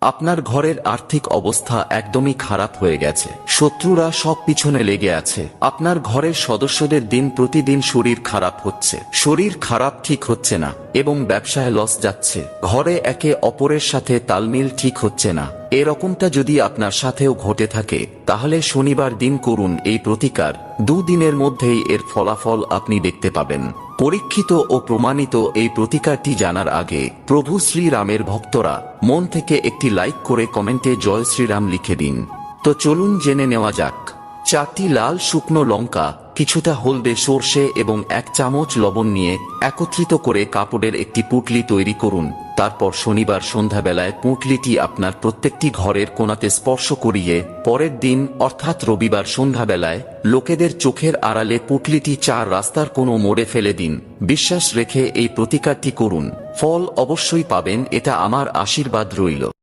আপনার ঘরের আর্থিক অবস্থা একদমই খারাপ হয়ে গেছে, শত্রুরা সব পিছনে লেগে আছে। আপনার ঘরের সদস্যদের দিন প্রতিদিন শরীর খারাপ হচ্ছে, শরীর খারাপ ঠিক হচ্ছে না এবং ব্যবসায় লস যাচ্ছে। ঘরে একে অপরের সাথে তালমিল ঠিক হচ্ছে না। এরকমটা যদি আপনার সাথেও ঘটে থাকে তাহলে শনিবার দিন করুন এই প্রতিকার। 2 দিনের মধ্যেই এর ফলাফল আপনি দেখতে পাবেন। পরীক্ষিত ও প্রমাণিত এই প্রতিকারটি জানার আগে প্রভু শ্রীরামের ভক্তরা মন থেকে একটি লাইক করে কমেন্টে জয় শ্রীরাম লিখে দিন। তো চলুন জেনে নেওয়া যাক। 4টি লাল শুকনো লঙ্কা, কিছুটা হলদে সর্ষে এবং 1 চামচ লবণ নিয়ে একত্রিত করে কাপড়ের একটি পুঁটলি তৈরি করুন। তারপর শনিবার সন্ধ্যাবেলায় পুঁটলিটি আপনার প্রত্যেকটি ঘরের কোণাতে স্পর্শ করিয়ে পরের দিন অর্থাৎ রবিবার সন্ধ্যাবেলায় লোকেদের চোখের আড়ালে পুঁটলিটি 4 রাস্তার কোনো মোড়ে ফেলে দিন। বিশ্বাস রেখে এই প্রতিকারটি করুন, ফল অবশ্যই পাবেন, এটা আমার আশীর্বাদ রইল।